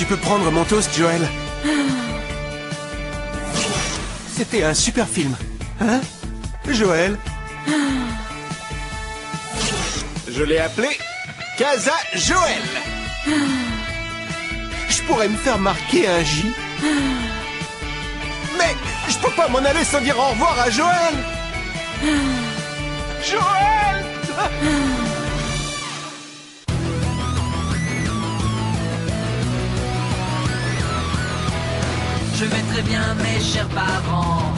peux prendre mon toast, Joël. C'était un super film. Hein, Joël? Je l'ai appelé Casa Joël. Je pourrais me faire marquer un J. Mais je peux pas m'en aller sans dire au revoir à Joël. Joël! Je vais très bien, mes chers parents.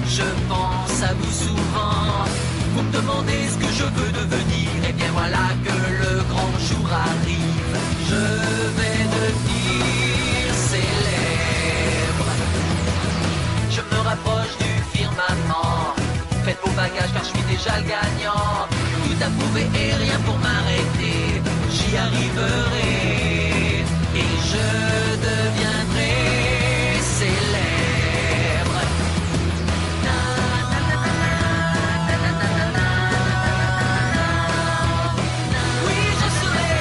Je pense à vous souvent. Vous me demandez ce que je veux devenir. Et bien voilà que le grand jour arrive. Je vais devenir célèbre. Je me rapproche du firmament. Faites vos bagages car je suis déjà le gagnant. Tout à prouver et rien pour m'arrêter. J'y arriverai. Et je deviendrai célèbre. Oui, je serai,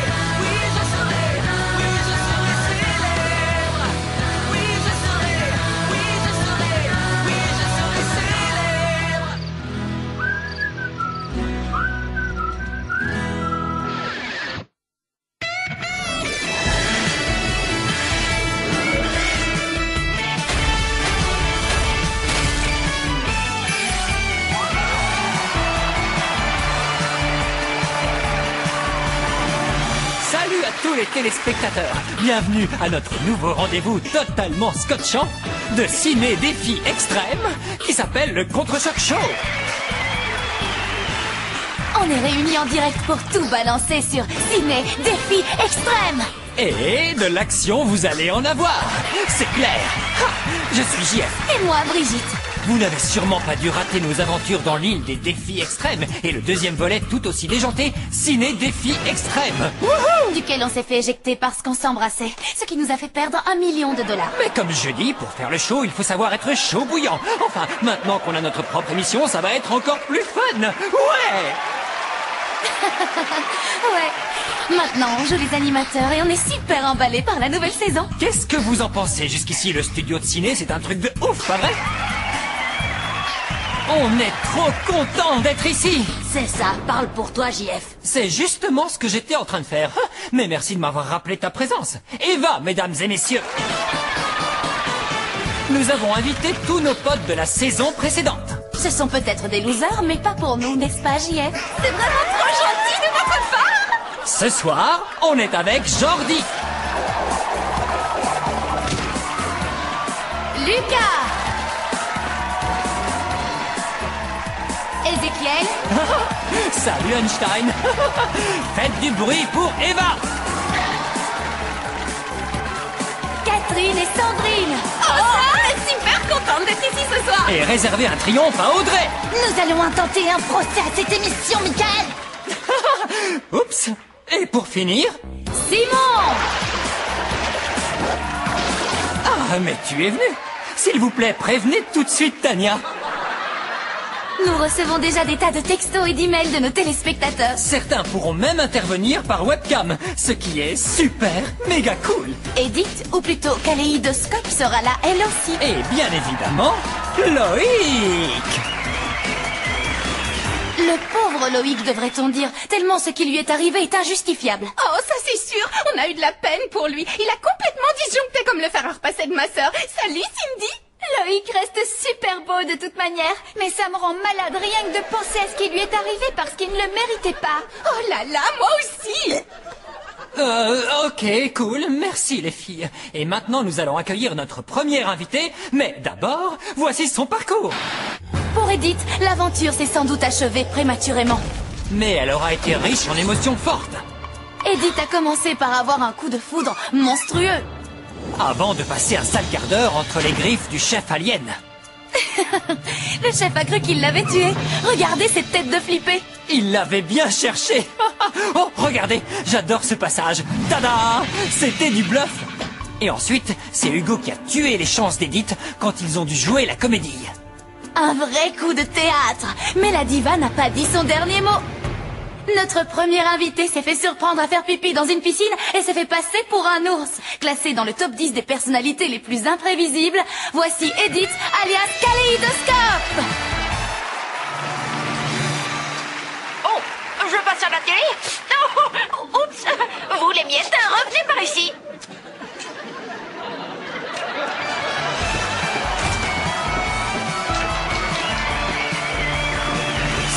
oui, je serai, oui, je serai célèbre. Oui, je serai, oui, je serai, oui, je serai célèbre. Salut à tous les téléspectateurs. Bienvenue à notre nouveau rendez-vous totalement scotchant de ciné défi extrême qui s'appelle le Contre-Choc Show. On est réunis en direct pour tout balancer sur Ciné Défi Extrême. Et de l'action, vous allez en avoir. C'est clair. Ha, je suis JF. Et moi, Brigitte. Vous n'avez sûrement pas dû rater nos aventures dans l'île des défis extrêmes et le deuxième volet tout aussi déjanté, Ciné Défi Extrême. Wouhou! Duquel on s'est fait éjecter parce qu'on s'embrassait, ce qui nous a fait perdre $1 million. Mais comme je dis, pour faire le show, il faut savoir être chaud bouillant. Enfin, maintenant qu'on a notre propre émission, ça va être encore plus fun. Ouais! Ouais. Maintenant, on joue les animateurs et on est super emballés par la nouvelle saison. Qu'est-ce que vous en pensez? Jusqu'ici, le studio de ciné, c'est un truc de ouf, pas vrai? On est trop content d'être ici. C'est ça, parle pour toi, JF. C'est justement ce que j'étais en train de faire. Mais merci de m'avoir rappelé ta présence. Eva, mesdames et messieurs. Nous avons invité tous nos potes de la saison précédente. Ce sont peut-être des losers, mais pas pour nous, n'est-ce pas, JF? C'est vraiment trop gentil de votre part. Ce soir, on est avec Jordi, Lucas. Ezekiel. salut Einstein. Faites du bruit pour Eva. Catherine et Sandrine. Oh, super contente d'être ici ce soir. Et réservez un triomphe à Audrey. Nous allons intenter un procès à cette émission, Michael. Oups. Et pour finir... Simon. Ah, mais tu es venu. S'il vous plaît, prévenez tout de suite Tania. Nous recevons déjà des tas de textos et d'emails de nos téléspectateurs. Certains pourront même intervenir par webcam, ce qui est super, méga cool. Edith, ou plutôt Kaléidoscope, sera là elle aussi. Et bien évidemment, Loïc. Le pauvre Loïc, devrait-on dire, tellement ce qui lui est arrivé est injustifiable. Oh, ça c'est sûr, on a eu de la peine pour lui. Il a complètement disjoncté comme le fer à repasser de ma sœur. Salut Cindy. Loïc reste super beau de toute manière, mais ça me rend malade rien que de penser à ce qui lui est arrivé parce qu'il ne le méritait pas. Oh là là, moi aussi. Ok, cool, merci les filles. Et maintenant nous allons accueillir notre premier invité, mais d'abord, voici son parcours. Pour Edith, l'aventure s'est sans doute achevée prématurément. Mais elle aura été riche en émotions fortes. Edith a commencé par avoir un coup de foudre monstrueux. Avant de passer un sale quart d'heure entre les griffes du chef alien. Le chef a cru qu'il l'avait tué. Regardez cette tête de flippé. Il l'avait bien cherché. Oh, regardez, j'adore ce passage. Tada! C'était du bluff. Et ensuite, c'est Hugo qui a tué les chances d'Edith quand ils ont dû jouer la comédie. Un vrai coup de théâtre. Mais la diva n'a pas dit son dernier mot. Notre premier invité s'est fait surprendre à faire pipi dans une piscine et s'est fait passer pour un ours. Classé dans le top 10 des personnalités les plus imprévisibles, voici Edith, alias Kaléidoscope. Oh, je passe à la télé? Oh, oups, vous les miettes, revenez par ici.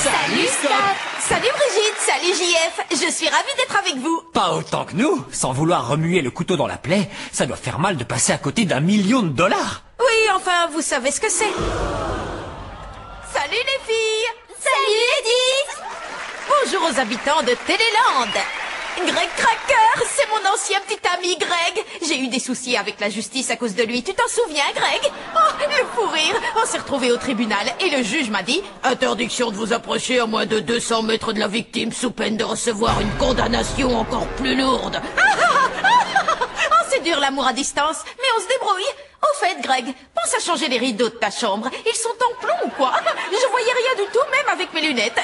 Salut Scott. Salut Brigitte, salut JF, je suis ravie d'être avec vous. Pas autant que nous. Sans vouloir remuer le couteau dans la plaie, ça doit faire mal de passer à côté d'1 million de dollars. Oui, enfin, vous savez ce que c'est. Salut les filles. Salut Edith. Bonjour aux habitants de Téléland. Greg Cracker, c'est mon ancien petit ami Greg. J'ai eu des soucis avec la justice à cause de lui. Tu t'en souviens, Greg? Oh, le fou rire. On s'est retrouvés au tribunal et le juge m'a dit « Interdiction de vous approcher à moins de 200 mètres de la victime sous peine de recevoir une condamnation encore plus lourde. » Oh, c'est dur l'amour à distance, mais on se débrouille. Au fait, Greg, pense à changer les rideaux de ta chambre. Ils sont en plomb ou quoi? Je voyais rien du tout, même avec mes lunettes.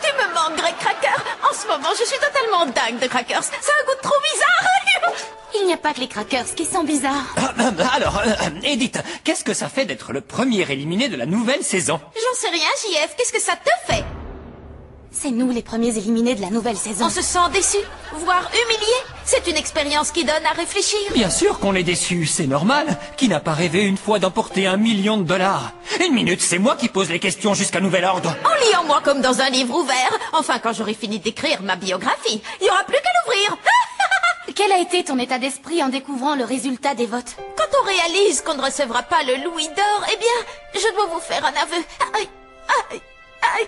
Tu me manques, Greg Cracker. En ce moment, je suis totalement dingue de crackers. Ça a un goût trop bizarre. Il n'y a pas que les crackers qui sont bizarres. Alors, Edith, qu'est-ce que ça fait d'être le premier éliminé de la nouvelle saison? J'en sais rien, JF. Qu'est-ce que ça te fait? C'est nous les premiers éliminés de la nouvelle saison. On se sent déçu, voire humilié. C'est une expérience qui donne à réfléchir. Bien sûr qu'on est déçu, c'est normal. Qui n'a pas rêvé une fois d'emporter 1 million de dollars? Une minute, c'est moi qui pose les questions jusqu'à nouvel ordre. En liant moi comme dans un livre ouvert. Enfin, quand j'aurai fini d'écrire ma biographie, il n'y aura plus qu'à l'ouvrir. Quel a été ton état d'esprit en découvrant le résultat des votes? Quand on réalise qu'on ne recevra pas le Louis d'or, eh bien, je dois vous faire un aveu. Aïe, aïe, aïe.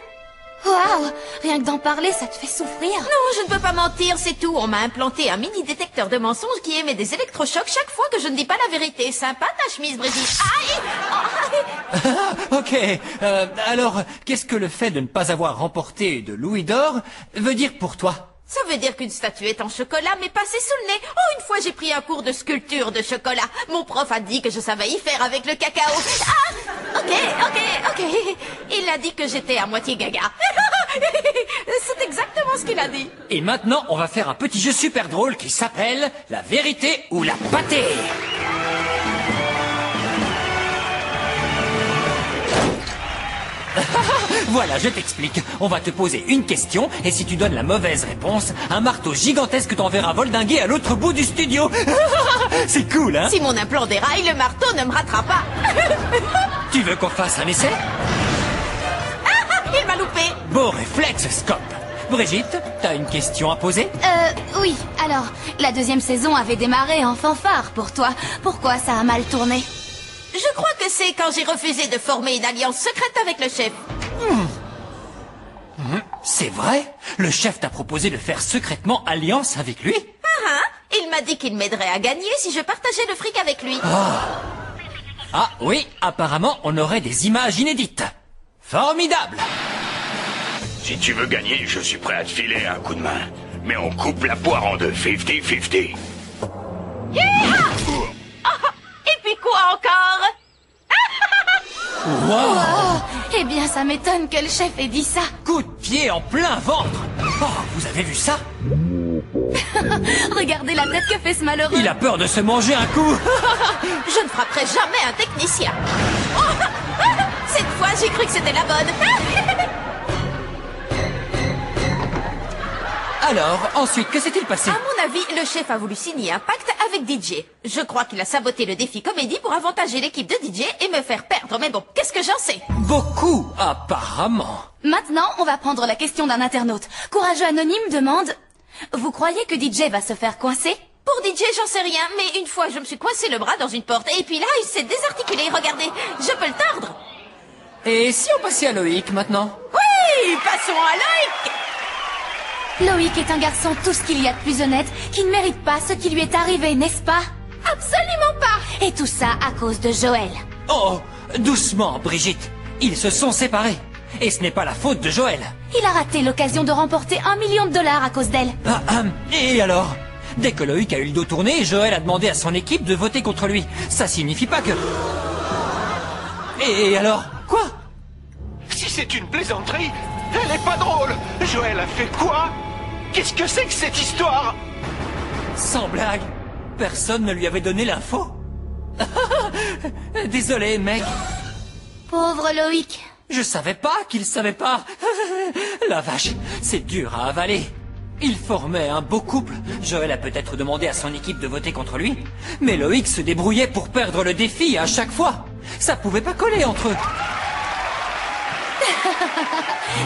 Waouh! Rien que d'en parler, ça te fait souffrir. Non, je ne peux pas mentir, c'est tout. On m'a implanté un mini détecteur de mensonges qui émet des électrochocs chaque fois que je ne dis pas la vérité. Sympa ta chemise, Brigitte. Aïe! Ah, ok. Alors, qu'est-ce que le fait de ne pas avoir remporté de Louis d'or veut dire pour toi? Ça veut dire qu'une statuette en chocolat m'est passée sous le nez. Oh, une fois j'ai pris un cours de sculpture de chocolat. Mon prof a dit que je savais y faire avec le cacao. Ah! Ok. Il a dit que j'étais à moitié gaga. C'est exactement ce qu'il a dit. Et maintenant, on va faire un petit jeu super drôle qui s'appelle la vérité ou la pâtée. Voilà, je t'explique. On va te poser une question, et si tu donnes la mauvaise réponse, un marteau gigantesque t'enverra voldinguer à l'autre bout du studio. C'est cool, hein? Si mon implant déraille, le marteau ne me ratera pas. Tu veux qu'on fasse un essai? Il m'a loupé. Beau réflexe, Scope. Brigitte, t'as une question à poser? Oui. Alors, la deuxième saison avait démarré en fanfare pour toi. Pourquoi ça a mal tourné? Je crois que c'est quand j'ai refusé de former une alliance secrète avec le chef. C'est vrai? Le chef t'a proposé de faire secrètement alliance avec lui? Il m'a dit qu'il m'aiderait à gagner si je partageais le fric avec lui. Ah oui, apparemment on aurait des images inédites. Formidable! Si tu veux gagner, je suis prêt à te filer un coup de main. Mais on coupe la poire en deux, 50-50. Et puis quoi encore? Wow! Eh bien, ça m'étonne que le chef ait dit ça. Coup de pied en plein ventre! Oh, vous avez vu ça? Regardez la tête que fait ce malheureux. Il a peur de se manger un coup! Je ne frapperai jamais un technicien. Oh, cette fois, j'ai cru que c'était la bonne. Alors, ensuite, que s'est-il passé? À mon avis, le chef a voulu signer un pacte avec DJ. Je crois qu'il a saboté le défi comédie pour avantager l'équipe de DJ et me faire perdre. Mais bon, qu'est-ce que j'en sais? Beaucoup, apparemment. Maintenant, on va prendre la question d'un internaute. Courageux Anonyme demande... Vous croyez que DJ va se faire coincer? Pour DJ, j'en sais rien, mais une fois, je me suis coincé le bras dans une porte. Et puis là, il s'est désarticulé. Regardez, je peux le tordre. Et si on passait à Loïc maintenant? Oui, passons à Loïc. Loïc est un garçon tout ce qu'il y a de plus honnête, qui ne mérite pas ce qui lui est arrivé, n'est-ce pas? Absolument pas. Et tout ça à cause de Joël. Oh, doucement, Brigitte. Ils se sont séparés. Et ce n'est pas la faute de Joël. Il a raté l'occasion de remporter 1 million de dollars à cause d'elle. Et alors? Dès que Loïc a eu le dos tourné, Joël a demandé à son équipe de voter contre lui. Ça signifie pas que... Et alors? Quoi? Si c'est une plaisanterie, elle est pas drôle. Joël a fait quoi? Qu'est-ce que c'est que cette histoire? Sans blague, personne ne lui avait donné l'info. Désolé, mec. Pauvre Loïc. Je savais pas qu'il savait pas. La vache, c'est dur à avaler. Ils formaient un beau couple. Joël a peut-être demandé à son équipe de voter contre lui, mais Loïc se débrouillait pour perdre le défi à chaque fois. Ça pouvait pas coller entre eux.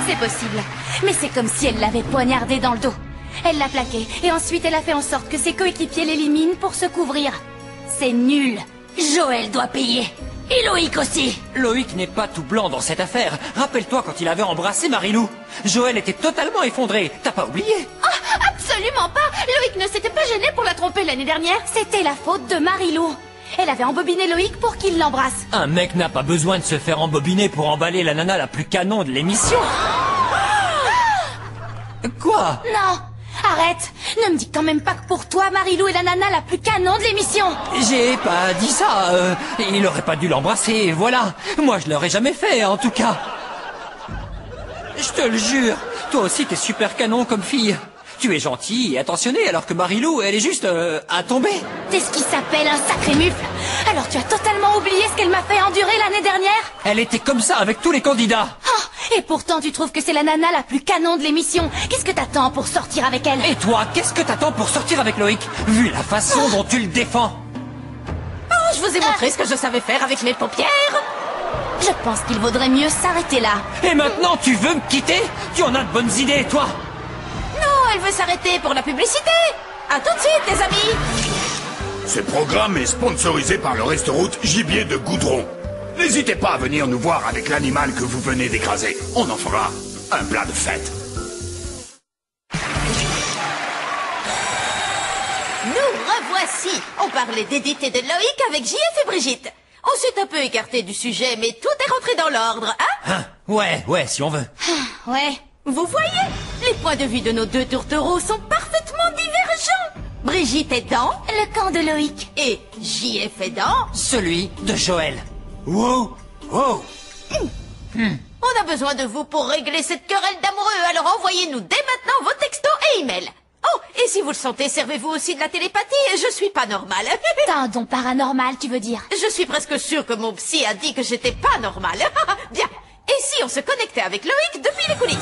C'est possible. Mais c'est comme si elle l'avait poignardé dans le dos. Elle l'a plaqué, et ensuite elle a fait en sorte que ses coéquipiers l'éliminent pour se couvrir. C'est nul. Joël doit payer. Et Loïc aussi. Loïc n'est pas tout blanc dans cette affaire. Rappelle-toi quand il avait embrassé Marilou. Joël était totalement effondré. T'as pas oublié? Oh, absolument pas. Loïc ne s'était pas gêné pour la tromper l'année dernière. C'était la faute de Marilou. Elle avait embobiné Loïc pour qu'il l'embrasse. Un mec n'a pas besoin de se faire embobiner pour emballer la nana la plus canon de l'émission. Quoi? Non, arrête. Ne me dis quand même pas que pour toi, Marilou est la nana la plus canon de l'émission. J'ai pas dit ça. Il aurait pas dû l'embrasser, voilà. Moi, je l'aurais jamais fait, en tout cas. Je te le jure. Toi aussi, t'es super canon comme fille. Tu es gentil et attentionné, alors que Marilou, elle est juste à tomber. T'es ce qui s'appelle un sacré mufle. Alors tu as totalement oublié ce qu'elle m'a fait endurer l'année dernière? Elle était comme ça avec tous les candidats. Oh, et pourtant tu trouves que c'est la nana la plus canon de l'émission. Qu'est-ce que t'attends pour sortir avec elle? Et toi, qu'est-ce que t'attends pour sortir avec Loïc, vu la façon dont tu le défends? Oh, je vous ai montré ce que je savais faire avec mes paupières. Je pense qu'il vaudrait mieux s'arrêter là. Et maintenant, tu veux me quitter? Tu en as de bonnes idées, toi? Non, elle veut s'arrêter pour la publicité. À tout de suite, les amis. Ce programme est sponsorisé par le restaurant Gibier de Goudron. N'hésitez pas à venir nous voir avec l'animal que vous venez d'écraser. On en fera un plat de fête. Nous revoici. On parlait d'Edith et de Loïc avec JF et Brigitte. On s'est un peu écarté du sujet, mais tout est rentré dans l'ordre, hein? Ouais, si on veut. Ouais. Vous voyez, les points de vue de nos deux tourtereaux sont parfaitement divergents. Brigitte est dans Le camp de Loïc. et JF est dans. Celui de Joël. Wow. On a besoin de vous pour régler cette querelle d'amoureux, alors envoyez-nous dès maintenant vos textos et emails. Oh, et si vous le sentez, servez-vous aussi de la télépathie, je suis pas normale. T'as un don paranormal, tu veux dire? Je suis presque sûre que mon psy a dit que j'étais pas normale. Bien. Et si on se connectait avec Loïc depuis les coulisses?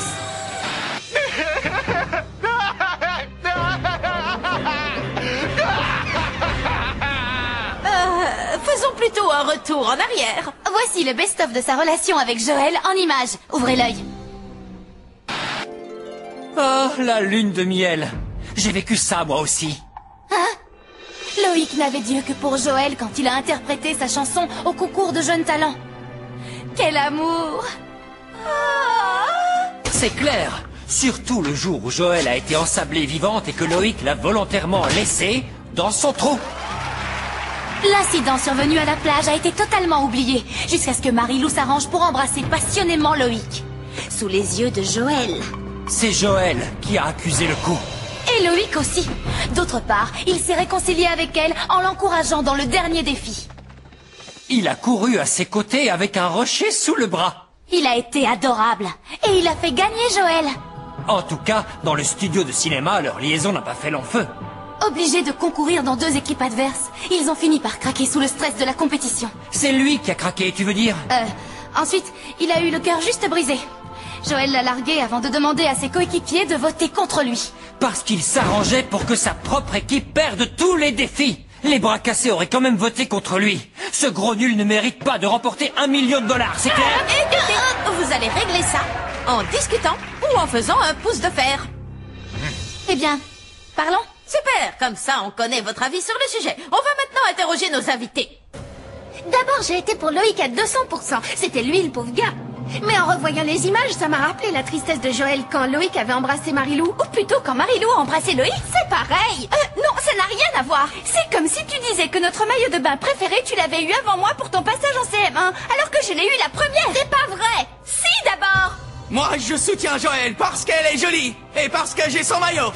Faisons plutôt un retour en arrière. Voici le best-of de sa relation avec Joël en images. Ouvrez l'œil. Oh, la lune de miel. J'ai vécu ça, moi aussi. Loïc n'avait Dieu que pour Joël quand il a interprété sa chanson au concours de jeunes talents. Quel amour! C'est clair. Surtout le jour où Joël a été ensablée vivante et que Loïc l'a volontairement laissée dans son trou. L'incident survenu à la plage a été totalement oublié, jusqu'à ce que Marilou s'arrange pour embrasser passionnément Loïc. Sous les yeux de Joël. C'est Joël qui a accusé le coup. Et Loïc aussi. D'autre part, il s'est réconcilié avec elle en l'encourageant dans le dernier défi. Il a couru à ses côtés avec un rocher sous le bras. Il a été adorable. Et il a fait gagner Joël. En tout cas, dans le studio de cinéma, leur liaison n'a pas fait long feu. Obligés de concourir dans deux équipes adverses, ils ont fini par craquer sous le stress de la compétition. C'est lui qui a craqué, tu veux dire? Ensuite, il a eu le cœur juste brisé. Joël l'a largué avant de demander à ses coéquipiers de voter contre lui. Parce qu'il s'arrangeait pour que sa propre équipe perde tous les défis. Les bras cassés auraient quand même voté contre lui. Ce gros nul ne mérite pas de remporter $1 million, c'est clair? Écoutez, vous allez régler ça en discutant ou en faisant un pouce de fer. Eh bien, parlons. Super, comme ça on connaît votre avis sur le sujet. On va maintenant interroger nos invités. D'abord, j'ai été pour Loïc à 200%. C'était lui, le pauvre gars. Mais en revoyant les images, ça m'a rappelé la tristesse de Joël quand Loïc avait embrassé Marilou. Ou plutôt quand Marilou a embrassé Loïc, c'est pareil. Non, ça n'a rien à voir. C'est comme si tu disais que notre maillot de bain préféré, tu l'avais eu avant moi pour ton passage en CM1, alors que je l'ai eu la première. C'est pas vrai. Si, d'abord. Moi, je soutiens Joël parce qu'elle est jolie et parce que j'ai son maillot.